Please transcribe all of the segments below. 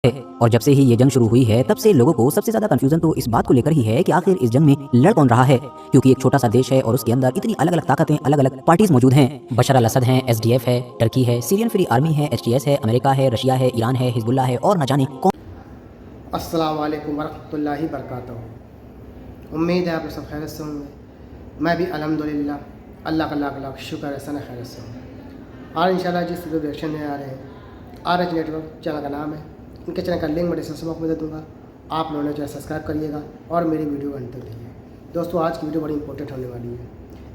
और जब से ही ये जंग शुरू हुई है तब से लोगों को सबसे ज्यादा कंफ्यूजन तो इस बात को लेकर ही है कि आखिर इस जंग में लड़ कौन रहा है, क्योंकि एक छोटा सा देश है और उसके अंदर इतनी अलग अलग ताकतें, अलग अलग पार्टीज मौजूद हैं। बशर अल असद हैं, SDF है, टर्की है, सीरियन फ्री आर्मी है, HTS है, अमेरिका है, रशिया है, ईरान है, हिजबुल्ला है और न जाने कौन। अस्सलाम वालेकुम वरहमतुल्लाहि बरकातहू। उम्मीद है आप सब खैरियत से होंगे। मैं भी अल्हम्दुलिल्लाह अल्लाह का लाख लाख शुक्र है, सन खैरियत से हूँ। और इंशाल्लाह जिस रिएक्शन में आ रहे हैं RH नेटवर्क चैनल का नाम है, इनके चैनल का लिंक मैं डिस्क्रिप्शन बॉक्स में दे दूँगा। आप लोगों ने चैनल सब्सक्राइब करिएगा और मेरी वीडियो अंत तक देखिए। दोस्तों आज की वीडियो बड़ी इंपॉर्टेंट होने वाली है।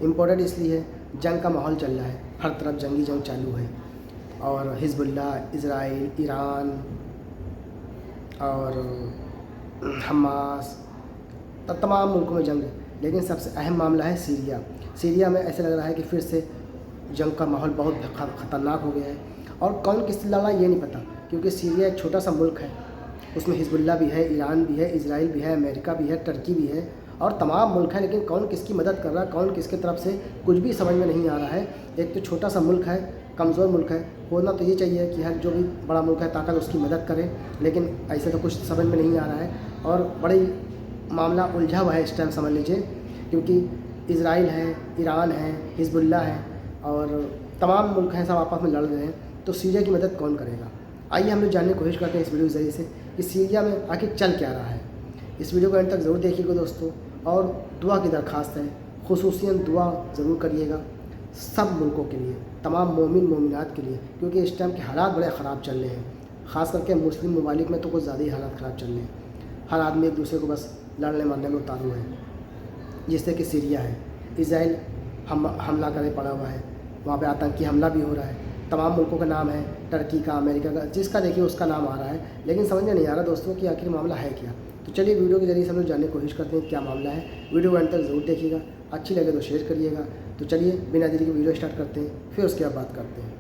इंपॉर्टेंट इसलिए है, जंग का माहौल चल रहा है, हर तरफ जंगी जंग चालू है और हिजबुल्ला, इजराइल, ईरान और हमास, तमाम मुल्कों में जंग है। लेकिन सबसे अहम मामला है सीरिया। सीरिया में ऐसे लग रहा है कि फिर से जंग का माहौल बहुत ख़तरनाक हो गया है और कौन किससे लड़ा ये नहीं पता, क्योंकि सीरिया एक छोटा सा मुल्क है, उसमें हिजबुल्ला भी है, ईरान भी है, इजराइल भी है, अमेरिका भी है, टर्की भी है और तमाम मुल्क हैं। लेकिन कौन किसकी मदद कर रहा है, कौन किसके तरफ से, कुछ भी समझ में नहीं आ रहा है। एक तो छोटा सा मुल्क है, कमज़ोर मुल्क है, होना तो ये चाहिए कि हर जो भी बड़ा मुल्क है ताकत उसकी मदद करे, लेकिन ऐसे तो कुछ समझ में नहीं आ रहा है और बड़ी मामला उलझा हुआ है इस टाइम, समझ लीजिए, क्योंकि इजराइल है, ईरान है, हिजबुल्ला है और तमाम मुल्क हैं, सब आपस में लड़ रहे हैं। तो सीरिया की मदद कौन करेगा? आइए हम लोग जानने की कोशिश करते हैं इस वीडियो के ज़रिए से कि सीरिया में आखिर चल क्या रहा है। इस वीडियो को अंत तक ज़रूर देखिएगा दोस्तों, और दुआ की दरख्वास्त है, खुसूसियन दुआ ज़रूर करिएगा सब मुल्कों के लिए, तमाम मोमिन मोमिनात के लिए, क्योंकि इस टाइम के हालात बड़े ख़राब चल रहे हैं। ख़ास करके मुस्लिम ममालिक में तो कुछ ज़्यादा ही हालात ख़राब चल रहे हैं। हर आदमी एक दूसरे को बस लड़ने मरने में उतारू है। जैसे कि सीरिया है, इजराइल हमला करे पड़ा हुआ है, वहाँ पे आतंकी हमला भी हो रहा है। तमाम मुल्कों का नाम है, टर्की का, अमेरिका का, जिसका देखिए उसका नाम आ रहा है, लेकिन समझ में नहीं आ रहा दोस्तों कि आखिर मामला है क्या। तो चलिए वीडियो के जरिए से हम लोग जानने की कोशिश करते हैं क्या मामला है। वीडियो अंत तक ज़रूर देखिएगा, अच्छी लगे तो शेयर करिएगा। तो चलिए बिना देरी के वीडियो स्टार्ट करते हैं, फिर उसके बाद बात करते हैं।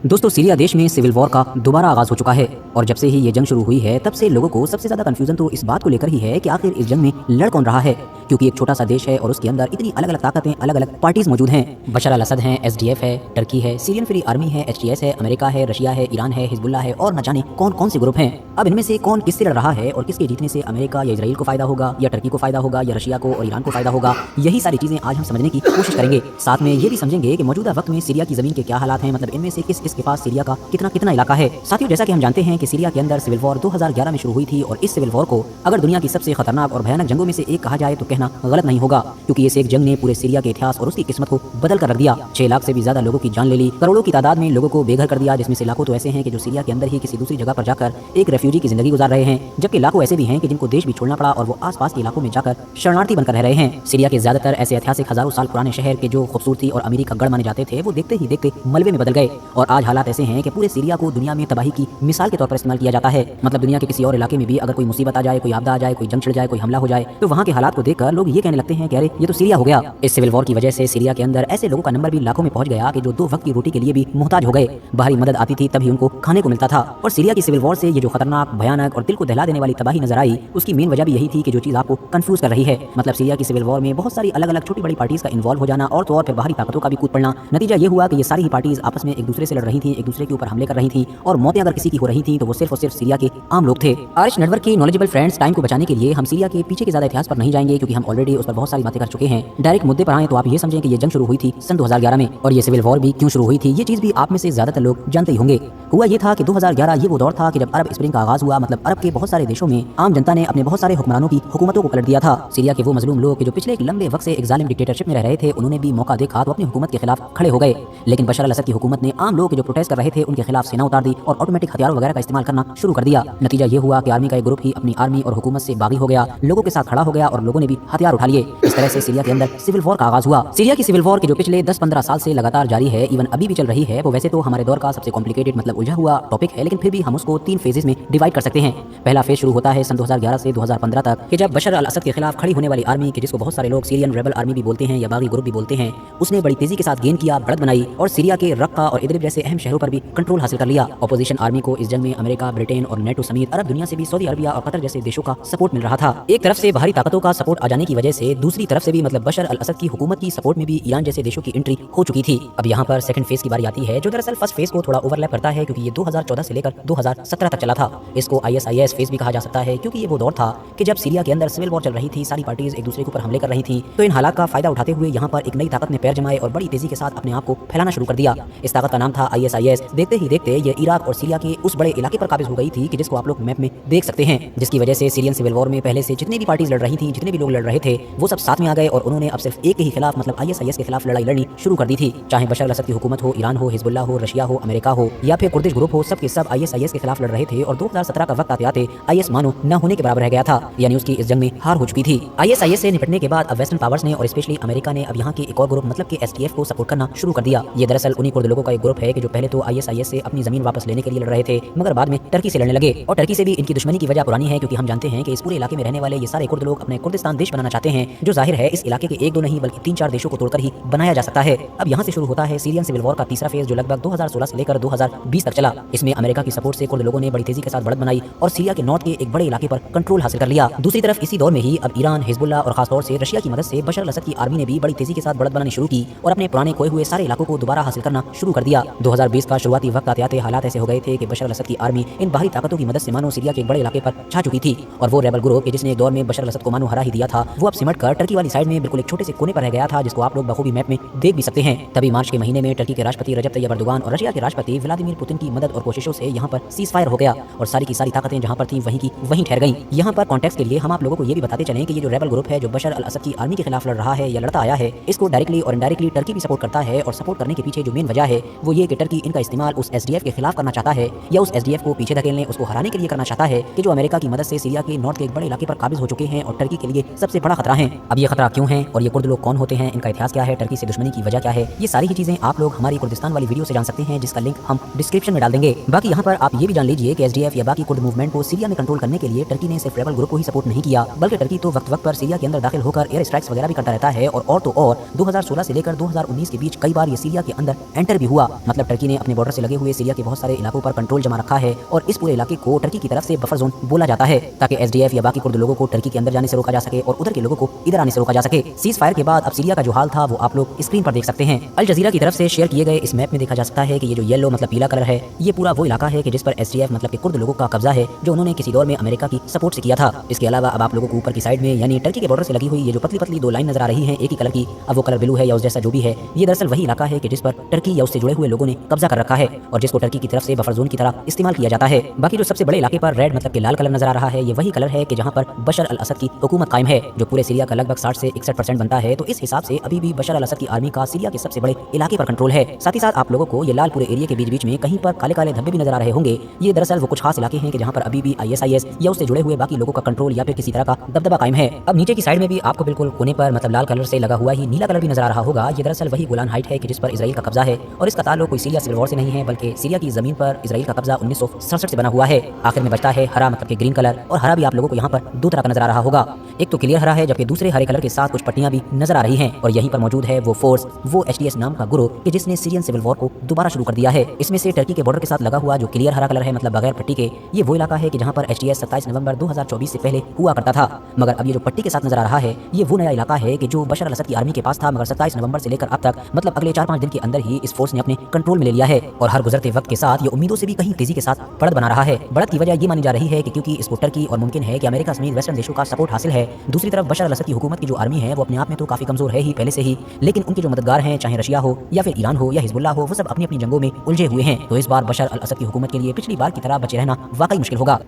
दोस्तों सीरिया देश में सिविल वॉर का दोबारा आगाज हो चुका है और जब से ही ये जंग शुरू हुई है तब से लोगों को सबसे ज्यादा कंफ्यूजन तो इस बात को लेकर ही है कि आखिर इस जंग में लड़ कौन रहा है, क्योंकि एक छोटा सा देश है और उसके अंदर इतनी अलग अलग ताकतें, अलग अलग पार्टीज मौजूद हैं। बशर अल असद हैं, SDF है, टर्की है, सीरियन फ्री आर्मी है, HTS है, अमेरिका है, रशिया है, ईरान है, हिजबुल्ला है और न जाने कौन कौन से ग्रुप हैं। अब इनमें से कौन किससे लड़ रहा है और किसके जीतने से अमेरिका या इजराइल को फायदा होगा या टर्की को फायदा होगा या रशिया को और ईरान को फायदा होगा, यही सारी चीजें आज हम समझने की कोशिश करेंगे। साथ में ये भी समझेंगे कि मौजूदा वक्त में सीरिया की जमीन के क्या हालात हैं, मतलब इनमें से किस किसके पास सीरिया का कितना कितना इलाका है। साथियों जैसा कि हम जानते हैं कि सीरिया के अंदर सिविल वॉर 2011 में शुरू हुई थी और इस सिविल वॉर को अगर दुनिया की सबसे खतरनाक और भयानक जंगों में से एक कहा जाए तो कहना गलत नहीं होगा, क्योंकि इस एक जंग ने पूरे सीरिया के इतिहास और उसकी किस्मत को बदल कर रख दिया। 6 लाख से भी ज्यादा लोगों की जान ले ली, करोड़ों की तादाद में लोगों को बेघर कर दिया, जिसमें से लाखों तो ऐसे हैं कि जो सीरिया के अंदर ही किसी दूसरी जगह पर जाकर एक रेफ्यूजी की जिंदगी गुजार रहे हैं, जबकि लाखों ऐसे भी हैं कि जिनको देश भी छोड़ना पड़ा और वो आसपास के इलाकों में जाकर शरणार्थी बनकर रह रहे हैं। सीरिया के ज्यादातर ऐसे ऐतिहासिक हजारों साल पुराने शहर के जो खूबसूरती और अमीरी का गढ़ माने जाते थे, वो देखते ही देखते मलबे में बदल गए और आज हालात ऐसे हैं कि पूरे सीरिया को दुनिया में तबाही की मिसाल के तौर पर इस्तेमाल किया जाता है। मतलब दुनिया के किसी और इलाके में भी अगर कोई मुसीबत आ जाए, कोई आपदा आ जाए, कोई जंग छिड़ जाए, कोई हमला हो जाए, तो वहाँ के हालात को देखकर लोग ये कहने लगते हैं कि अरे ये तो सीरिया हो गया। इस सिविल वॉर की वजह से सीरिया के अंदर ऐसे लोगों का नंबर भी लाखों में पहुंच गया कि जो 2 वक्त की रोटी के लिए भी मुहताज हो गए। बाहरी मदद आती थी तभी उनको खाने को मिलता था। और सीरिया की सिविल वॉर से ये जो खतरनाक, भयानक और दिल को दहला देने वाली तबाही नजर आई, उसकी मेन वजह भी यही थी कि जो चीज आपको कंफ्यूज कर रही है, मतलब सीरिया की सिविल वॉर में बहुत सारी अलग अलग छोटी बड़ी पार्टीज का इन्वॉल्व हो जाना और तो और फिर बाहरी ताकतों का भी कूद पड़ना। नतीजा ये हुआ कि ये सारी ही पार्टीज आपस में एक दूसरे से लड़ रही थी, एक दूसरे के ऊपर हमले कर रही थी और मौतें अगर किसी की हो रही थी तो वो सिर्फ और सिर्फ सीरिया के आम लोग थे। RH नेटवर्क की नॉलेजेबल फ्रेंड्स, टाइम को बचाने के लिए हम सीरिया के पीछे के ज्यादा इतिहास पर नहीं जाएंगे, क्योंकि हम ऑलरेडी उस पर बहुत सारी बातें कर चुके हैं। डायरेक्ट मुद्दे पर आए तो आप ये समझें कि ये जंग शुरू हुई थी सन 2011 में और ये सिविल वॉर भी क्यों शुरू हुई थी, ये चीज भी आप में से ज्यादातर लोग जानते ही होंगे। हुआ ये था कि 2011 ये वो दौर था कि जब अरब स्प्रिंग का आगाज हुआ, मतलब अरब के बहुत सारे देशों में आम जनता ने अपने बहुत सारे हुक्मरानों की हुकूमतों को पलट दिया था। सीरिया के वो मजलूम लोग जो पिछले एक लंबे वक्त से एक जालिम डिक्टेटरशिप में रह रहे थे, उन्होंने भी मौका देखा तो अपनी हुकूमत के खिलाफ खड़े हो गए। लेकिन बशर अल असद की हुकूमत ने आम लोग जो प्रोटेस्ट कर रहे थे उनके खिलाफ सेना उतार दी और ऑटोमेटिक हथियारों वगैरह का इस्तेमाल करना शुरू कर दिया। नतीजा ये हुआ कि आर्मी का एक ग्रुप ही अपनी आर्मी और हुकूमत से बागी हो गया, लोगों के साथ खड़ा हो गया और लोगों ने भी हथियार उठा लिए। इस तरह से सीरिया के अंदर सिविल वॉर का आगाज हुआ। सीरिया की सिविल वॉर के जो पिछले 10-15 साल से लगातार जारी है, इवन अभी भी चल रही है, वो वैसे तो हमारे दौर का सबसे कॉम्प्लिकेटेड मतलब उलझा हुआ टॉपिक है, लेकिन फिर भी हम उसको 3 फेजेस में डिवाइड कर सकते हैं। पहला फेज शुरू होता है सन 2011 से 2015 तक कि जब बशर अल असद के खिलाफ खड़ी होने वाली आर्मी के जिसको बहुत सारे लोग सीरियन रेबल आर्मी भी बोलते हैं या बागी ग्रुप भी बोलते हैं, उसने बड़ी तेजी के साथ गेन किया, बढ़त बनाई और सीरिया के रक्का और इदलिब जैसे अहम शहरों पर भी कंट्रोल हासिल कर लिया। अपोजिशन आर्मी को इस जंग में अमेरिका, ब्रिटेन और नेटो समेत अरब दुनिया से भी सऊदी अरबिया और कतर जैसे देशों का सपोर्ट मिल रहा था। एक तरफ से बाहरी ताकतों का सपोर्ट आ जाने की वजह से दूसरी तरफ से भी मतलब बशर अल असद की हुकूमत की सपोर्ट में भी ईरान जैसे देशों की एंट्री हो चुकी थी। अब यहाँ पर सेकंड फेज की बारी आती है जो दरअसल फर्स्ट फेज को थोड़ा ओवरलैप करता है क्योंकि ये 2014 से लेकर 2017 तक चला था। इसको ISIS फेज भी कहा जा सकता है क्योंकि ये वो दौर था कि जब सीरिया के अंदर सिविल वॉर चल रही थी, सारी पार्टीज एक दूसरे के ऊपर हमले कर रही थी। तो इन हालात का फायदा उठाते हुए यहाँ पर एक नई ताकत ने पैर जमाए और बड़ी तेजी के साथ अपने आप को फैलाना शुरू कर दिया। इस ताकत का नाम था ISIS। देखते ही देखते ये इराक और सीरिया के उस बड़े इलाके पर काबिज हो गई थी कि जिसको आप लोग मैप में देख सकते हैं, जिसकी वजह से सीरियन सिविल वॉर में पहले से जितनी भी पार्टीज लड़ रही थी, जितने भी लोग लड़ रहे थे, वो सब साथ में आ गए और उन्होंने अब सिर्फ एक के ही खिलाफ मतलब ISIS के खिलाफ लड़ाई लड़नी शुरू कर दी थी। चाहे बशर अल असद की हुकूमत हो, ईरान हो, हिजबुल्लाह हो, रशिया हो, अमेरिका हो या फिर कुर्दिश ग्रुप हो, सब के सब ISIS के खिलाफ लड़ रहे थे और 2017 का वक्त आते आते IS मानो न होने के बराबर रह गया था, यानी उसकी इस जंग में हार हो चुकी थी। ISIS से निपटने के बाद अब वेस्टर्न पावर्स ने और स्पेशली अमेरिका ने अब यहाँ के एक और ग्रुप मतलब कि SDF को सपोर्ट करना शुरू कर दिया। ये दरअसल उन्हीं कुर्द लोगों का एक ग्रुप है कि जो पहले तो ISIS से अपनी जमीन वापस लेने के लिए लड़ रहे थे मगर बाद में टर्की से लड़ने लगे। और टर्की से भी इनकी दुश्मनी की वजह पुरानी है क्योंकि हम जानते हैं कि इस पूरे इलाके में रहने वाले ये सारे कुर्द लोग अपने कुर्दिस्तान देश बनाना चाहते हैं, जो जाहिर है इस इलाके के एक दो नहीं बल्कि 3-4 देशों को तोड़कर ही बनाया जा सकता है। अब यहाँ से शुरू होता है सीरियन सिविल वॉर का तीसरा फेज जो लगभग 2016 से लेकर 2020 तक चला। इसमें अमेरिका की सपोर्ट से कुर्द लोगों ने बड़ी तेजी के साथ बढ़त बनाई और सीरिया के नॉर्थ के एक बड़े इलाके पर कंट्रोल हासिल कर लिया। दूसरी तरफ इसी दौर में ही अब ईरान, हिजबुल्लाह और खासतौर से रशिया की मदद से बशर अल असद की आर्मी ने भी बड़ी तेजी के साथ बढ़त बनानी शुरू की और अपने पुराने खोए हुए सारे इलाकों को दोबारा हासिल करना शुरू कर दिया। 2020 का शुरुआती वक्त आते आते हालात ऐसे हो गए थे कि बशर अल असद की आर्मी इन बाहरी ताकतों की मदद से मानो सीरिया के एक बड़े इलाके पर छा चुकी थी और वो रेबल ग्रुप जिसने एक दौर में बशर अल असद को मानो हरा ही दिया था, वो अब सिमट कर टर्की वाली साइड में बिल्कुल एक छोटे से कोने पर रह गया था, जिसको आप लोग बखूबी मैप में देख भी सकते हैं। तभी मार्च के महीने में टर्की के राष्ट्रपति रजब तैयब अर्दोगान और रशिया के राष्ट्रपति व्लादिमीर पुतिन की मदद और कोशिशों से यहाँ पर सीज फायर हो गया और सारी की सारी ताकतें जहाँ पर थी वहीं की वहीं ठहर गई। यहाँ पर कॉन्टेक्स्ट के लिए हम आप लोगों को ये भी बताते चलें कि ये जो रेबल ग्रुप है जो बशर अल असद की आर्मी के खिलाफ लड़ रहा है या लड़ता आया है, इसको डायरेक्टली और इनडायरेक्टली टर्की भी सपोर्ट करता है और सपोर्ट करने के पीछे जो मेन वजह है वो ये कि टर्की इनका इस्तेमाल उस SDF के खिलाफ करना चाहता है या उस SDF को पीछे धकेलने, उसको हराने के लिए करना चाहता है कि जो अमेरिका की मदद से सीरिया के नॉर्थ के एक बड़े इलाके पर काबिज हो चुके हैं और टर्की के लिए सबसे बड़ा खतरा है। अब ये खतरा क्यों है और ये कुर्द लोग कौन होते हैं, इनका इतिहास क्या है, टर्की से दुश्मनी की वजह क्या है, ये सारी ही चीजें आप लोग हमारी कुर्दिस्तान वाली वीडियो से जान सकते हैं जिसका लिंक हम डिस्क्रिप्शन में डाल देंगे। बाकी यहाँ पर आप ये भी जान लीजिए कि SDF या बाकी कुर्द मूवमेंट को सीरिया में कंट्रोल करने के लिए टर्की ने सिर्फ रेबल ग्रुप को ही सपोर्ट नहीं किया बल्कि टर्की तो वक्त वक्त पर सीरिया के अंदर दाखिल होकर एयर स्ट्राइक्स वगैरह भी करता रहता है और तो और 2016 से लेकर 2019 के बीच कई बार ये सीरिया के अंदर एंटर भी हुआ। मतलब टर्की ने अपने बॉर्डर से लगे हुए सीरिया के बहुत सारे इलाकों पर कंट्रोल जमा रखा है और इस पूरे इलाके को टर्की की तरफ से बफर जोन बोला जाता है ताकि SDF या बाकी कुर्द लोगों को टर्की के अंदर जाने से रोका जा सके और उधर के लोगों को इधर आने से रोका जा सके। सीज फायर के बाद अब सीरिया का जो हाल था वो आप लोग स्क्रीन पर देख सकते हैं। अल जजीरा की तरफ से शेयर किए गए इस मैप में देखा जा सकता है कि ये जो येलो मतलब पीला कलर है ये पूरा वो इलाका है कि जिस पर SDF मतलब के कुर्द लोगों का कब्जा है जो उन्होंने किसी दौर में अमेरिका की सपोर्ट से किया था। इसके अलावा अब आप लोगों को ऊपर की साइड में यानी टर्की के बॉर्डर से लगी हुई ये जो पतली पतली दो लाइन नजर आ रही है एक ही कलर की, अब वो कलर ब्लू है या उस जैसा जो भी है, ये दरअसल वही इलाका है कि जिस पर टर्की या उससे जुड़े हुए लोगों ने कब्जा कर रखा है और जिसको टर्की की तरफ से बफर जोन की तरह इस्तेमाल किया जाता है। बाकी जो सबसे बड़े इलाके पर रेड मतलब के लाल कलर नजर आ रहा है ये वही कलर है कि जहां पर बशर अल असद की हुकूमत कायम है जो पूरे सीरिया का लगभग 60 से 61% बनता है। तो इस हिसाब से अभी भी बशर अल असद की आर्मी का सीरिया के सबसे बड़े इलाके पर कंट्रोल है। साथ ही साथ आप लोगों को ये लाल पूरे एरिया के बीच बीच में कहीं पर काले काले धब्बे भी नजर आ रहे होंगे, ये दरअसल वो कुछ खास इलाके हैं कि जहां पर अभी भी ISIS या उससे जुड़े हुए बाकी लोगों का कंट्रोल या फिर किसी तरह का दबदबा कायम है। अब नीचे की साइड में भी आपको बिल्कुल कोने पर मतलब लाल कलर से लगा हुआ ही नीला कलर भी नजर आ रहा होगा, ये दरअसल वही गोलान हाइट है कि जिस पर इजराइल का कब्जा है और इसका ताल्लुक कोई सीरिया सिविल वॉर से नहीं है बल्कि सीरिया की जमीन पर इजराइल का कब्जा 1967 से बना हुआ है। आखिर में बचता है हरा मतलब के ग्रीन कलर और हरा भी आप लोगों को यहाँ पर दो तरह का नजर आ रहा होगा, एक तो क्लियर हरा है जबकि दूसरे हरे कलर के साथ कुछ पट्टियां भी नजर आ रही हैं और यहीं पर मौजूद है वो फोर्स वो HTS नाम का ग्रुप कि जिसने सीरियन सिविल वॉर को दोबारा शुरू कर दिया है। इसमें से टर्की के बॉर्डर के साथ लगा हुआ जो क्लियर हरा कलर है मतलब बगैर पट्टी के, ये वो इलाका है कि जहां पर HTS 27 नवंबर 2024 से पहले हुआ करता था। मगर अब ये जो पट्टी के साथ नजर आ रहा है ये वो नया इलाका है कि जो बशर अल असद की आर्मी के पास था, मगर 27 नवंबर से लेकर अब तक मतलब अगले 4-5 दिन के अंदर ही इस फोर्स ने अपने कंट्रोल में ले लिया है और हर गुजरते वक्त के साथ ये उम्मीदों से भी कहीं तेजी के साथ बढ़त बना रहा है। बढ़त की वजह ये मानी जा रही है कि क्योंकि इसको टर्की और मुमकिन है कि अमेरिका समेत वेस्टर्न देशों का सपोर्ट हासिल है। दूसरी तरफ बशर अल असद की हुकूमत की जो आर्मी है वो अपने आप में तो काफी कमजोर है ही पहले से ही, लेकिन उनके जो मददगार हैं चाहे रशिया हो या फिर ईरान हो या हिजबुल्लाह हो वो सब अपनी अपनी जंगों में उलझे हुए हैं। तो इस बार बशर अल असद की हुकूमत के लिए पिछली बार की तरह बचे रहना वाकई मुश्किल होगा।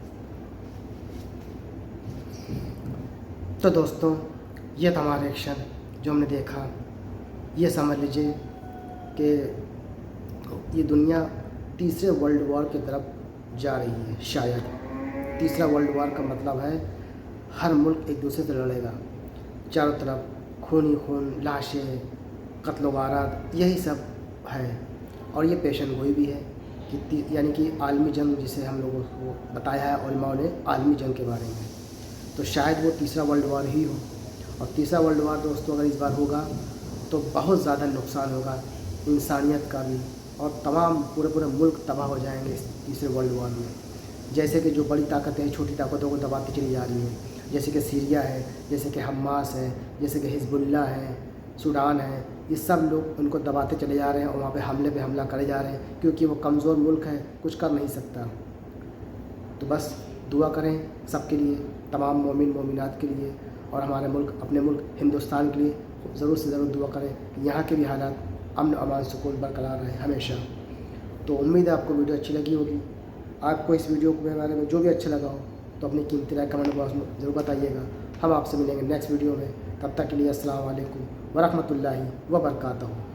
तो दोस्तों ये था हमारा रिएक्शन जो हमने देखा, ये समझ लीजिए कि ये दुनिया तीसरे वर्ल्ड वॉर की तरफ जा रही है। शायद तीसरा वर्ल्ड वॉर का मतलब है हर मुल्क एक दूसरे से लड़ेगा, चारों तरफ खून ही खून, लाशें, कत्ल वारदात, यही सब है और ये पेशन गोई भी है यानी कि आलमी जंग जिसे हम लोगों को बताया है उलमाओं ने आलमी जंग के बारे में, तो शायद वो तीसरा वर्ल्ड वार ही हो। और तीसरा वर्ल्ड वार दोस्तों अगर इस बार होगा तो बहुत ज़्यादा नुकसान होगा इंसानियत का भी, और तमाम पूरे मुल्क तबाह हो जाएंगे इस तीसरे वर्ल्ड वार में। जैसे कि जो बड़ी ताकतें हैं छोटी ताकतों को दबाती चली जा रही हैं, जैसे कि सीरिया है, जैसे कि हमास है, जैसे कि हिजबुल्लाह है, सूडान है, ये सब लोग उनको दबाते चले जा रहे हैं और वहाँ पे हमला करे जा रहे हैं, क्योंकि वो कमज़ोर मुल्क है, कुछ कर नहीं सकता। तो बस दुआ करें सबके लिए, तमाम मोमिन मोमिनात के लिए, और हमारे मुल्क, अपने मुल्क हिंदुस्तान के लिए ज़रूर से ज़रूर दुआ करें कि यहाँ के भी हालात अमन अमान सुकून बरकरार रहे हमेशा। तो उम्मीद है आपको वीडियो अच्छी लगी होगी। आपको इस वीडियो के बारे में जो भी अच्छा लगा हो तो अपनी कीमती राय कमेंट बॉक्स में ज़रूर बताइएगा। हम आपसे मिलेंगे नेक्स्ट वीडियो में, तब तक के लिए अस्सलाम वालेकुम व रहमतुल्लाहि व बरकातहू।